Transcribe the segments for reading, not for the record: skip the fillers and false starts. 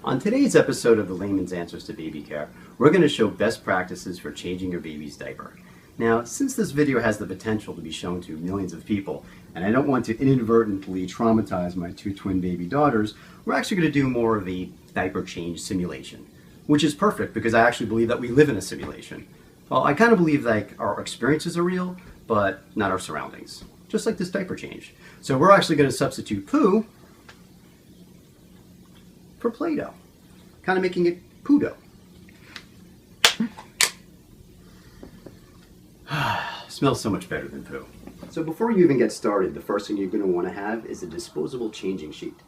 On today's episode of the Layman's Answers to Baby Care, we're going to show best practices for changing your baby's diaper. Now, since this video has the potential to be shown to millions of people, and I don't want to inadvertently traumatize my two twin baby daughters, we're actually going to do more of a diaper change simulation, which is perfect because I actually believe that we live in a simulation. Well, I kind of believe like our experiences are real, but not our surroundings, just like this diaper change. So we're actually going to substitute poo for Play-Doh, kind of making it poo-doh. Smells so much better than poo. So before you even get started, the first thing you're going to want to have is a disposable changing sheet.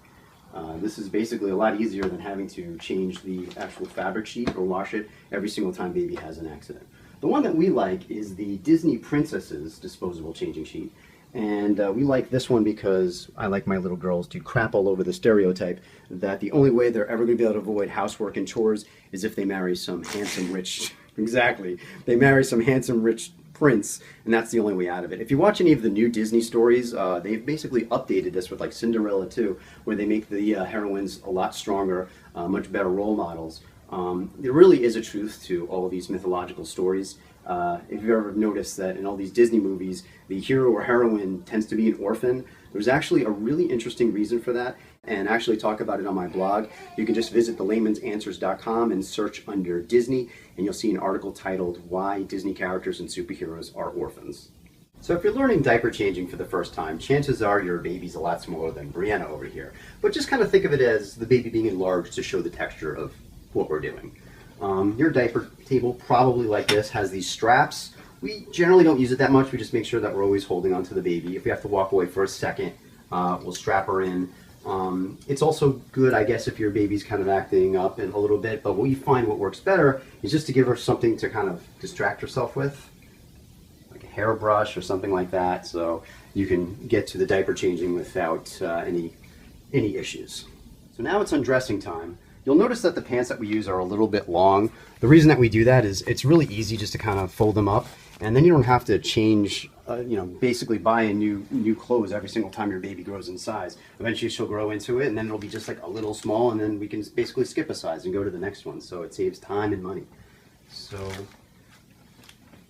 This is basically a lot easier than having to change the actual fabric sheet or wash it every single time baby has an accident. The one that we like is the Disney Princess's disposable changing sheet. And we like this one because I like my little girls to crap all over the stereotype that the only way they're ever going to be able to avoid housework and chores is if they marry some handsome, rich, exactly, they marry some handsome, rich prince, and that's the only way out of it. If you watch any of the new Disney stories, they've basically updated this with like Cinderella too, where they make the heroines a lot stronger, much better role models. There really is a truth to all of these mythological stories. If you've ever noticed that in all these Disney movies, the hero or heroine tends to be an orphan, there's actually a really interesting reason for that, and I actually talk about it on my blog. You can just visit thelaymansanswers.com and search under Disney, and you'll see an article titled Why Disney Characters and Superheroes Are Orphans. So if you're learning diaper changing for the first time, chances are your baby's a lot smaller than Brianna over here. But just kind of think of it as the baby being enlarged to show the texture of what we're doing. Your diaper table, probably like this, has these straps. We generally don't use it that much. We just make sure that we're always holding onto the baby. If we have to walk away for a second, we'll strap her in. It's also good, I guess, if your baby's kind of acting up in a little bit, but what you find what works better is just to give her something to kind of distract herself with, like a hairbrush or something like that, so you can get to the diaper changing without any issues. So now it's undressing time. You'll notice that the pants that we use are a little bit long. The reason that we do that is it's really easy just to kind of fold them up, and then you don't have to change, basically buy a new clothes every single time your baby grows in size. Eventually she'll grow into it, and then it'll be just like a little small, and then we can basically skip a size and go to the next one. So it saves time and money. So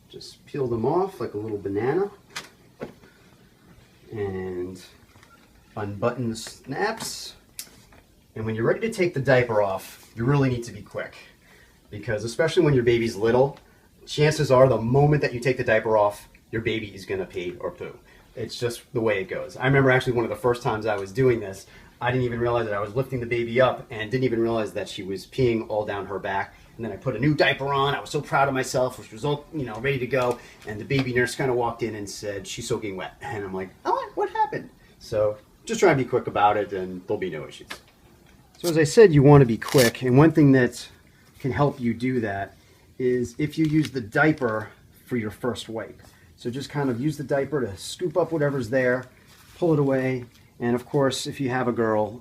just peel them off like a little banana, and unbutton the snaps. And when you're ready to take the diaper off, you really need to be quick, because especially when your baby's little, chances are the moment that you take the diaper off, your baby is going to pee or poo. It's just the way it goes. I remember actually one of the first times I was doing this, I didn't even realize that I was lifting the baby up and didn't even realize that she was peeing all down her back. And then I put a new diaper on. I was so proud of myself, which was all, ready to go. And the baby nurse kind of walked in and said, "She's soaking wet." And I'm like, "Oh, what happened?" So just try and be quick about it and there'll be no issues. So as I said, you want to be quick, and one thing that can help you do that is if you use the diaper for your first wipe. So just kind of use the diaper to scoop up whatever's there, pull it away, and of course, if you have a girl,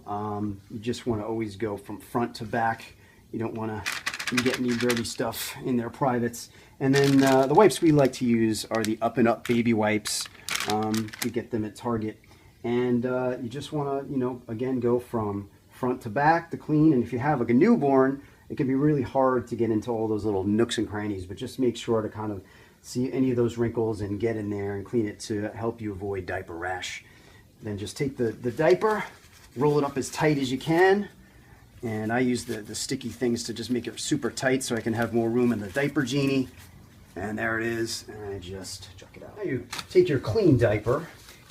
you just want to always go from front to back. You don't want to get any dirty stuff in their privates. And then the wipes we like to use are the Up and Up baby wipes. We get them at Target, and you just want to, again, go from front to back to clean. And if you have like a newborn, it can be really hard to get into all those little nooks and crannies, but just make sure to kind of see any of those wrinkles and get in there and clean it to help you avoid diaper rash. Then just take the diaper, roll it up as tight as you can, and I use the sticky things to just make it super tight so I can have more room in the diaper genie. And there it is, and I just chuck it out. Now you take your clean diaper,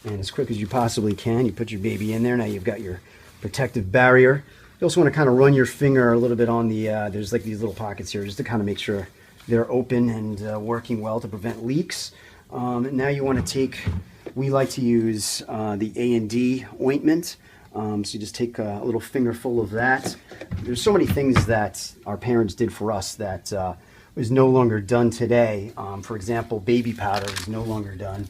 and as quick as you possibly can, you put your baby in there. Now you've got your protective barrier. You also want to kind of run your finger a little bit on the, there's like these little pockets here, just to kind of make sure they're open and working well to prevent leaks. Now you want to take, we like to use the A&D ointment. So you just take a little fingerful of that. There's so many things that our parents did for us that is no longer done today. For example, baby powder is no longer done.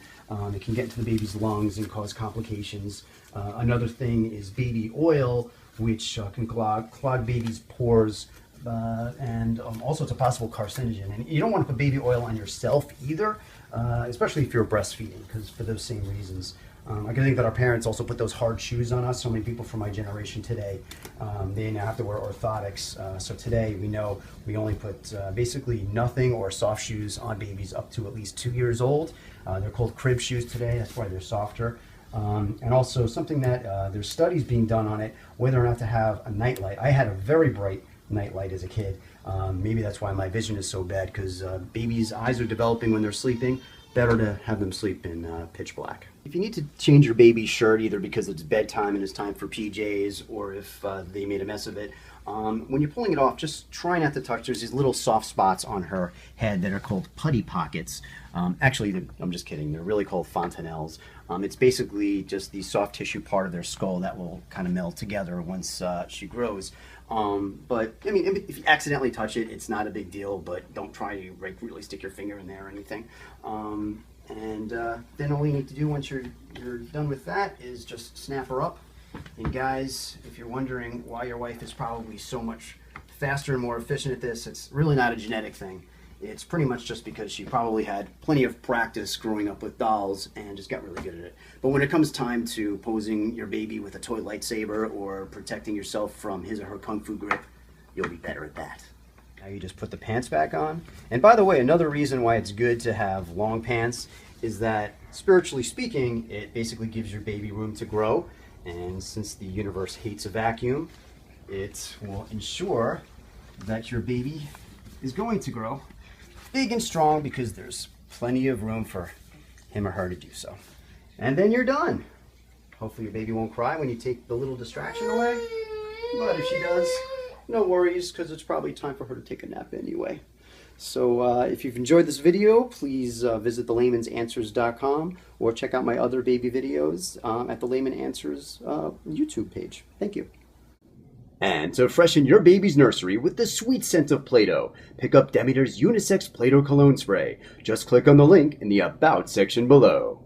It can get into the baby's lungs and cause complications. Another thing is baby oil, which can clog baby's pores, and also it's a possible carcinogen. And you don't want to put baby oil on yourself either, especially if you're breastfeeding, because for those same reasons. I can think that our parents also put those hard shoes on us. So many people from my generation today, they now have to wear orthotics. So today we know we only put basically nothing or soft shoes on babies up to at least 2 years old. They're called crib shoes today. That's why they're softer. And also something that there's studies being done on it, whether or not to have a nightlight. I had a very bright nightlight as a kid. Maybe that's why my vision is so bad, because babies' eyes are developing when they're sleeping. Better to have them sleep in pitch black. If you need to change your baby's shirt, either because it's bedtime and it's time for PJs, or if they made a mess of it, when you're pulling it off, just try not to touch. There's these little soft spots on her head that are called putty pockets. Actually, I'm just kidding. They're really called fontanelles. It's basically just the soft tissue part of their skull that will kind of meld together once she grows. But I mean, if you accidentally touch it, it's not a big deal, but don't try to really stick your finger in there or anything. Then all you need to do once you're done with that is just snap her up. And guys, if you're wondering why your wife is probably so much faster and more efficient at this, it's really not a genetic thing. It's pretty much just because she probably had plenty of practice growing up with dolls and just got really good at it. But when it comes time to posing your baby with a toy lightsaber or protecting yourself from his or her kung fu grip, you'll be better at that. Now you just put the pants back on. And by the way, another reason why it's good to have long pants is that, spiritually speaking, it basically gives your baby room to grow. And since the universe hates a vacuum, it will ensure that your baby is going to grow big and strong, because there's plenty of room for him or her to do so. And then you're done. Hopefully your baby won't cry when you take the little distraction away. But if she does, no worries, because it's probably time for her to take a nap anyway. So if you've enjoyed this video, please visit thelaymansanswers.com or check out my other baby videos at the Layman Answers YouTube page. Thank you. And to freshen your baby's nursery with the sweet scent of Play-Doh, pick up Demeter's unisex Play-Doh cologne spray. Just click on the link in the About section below.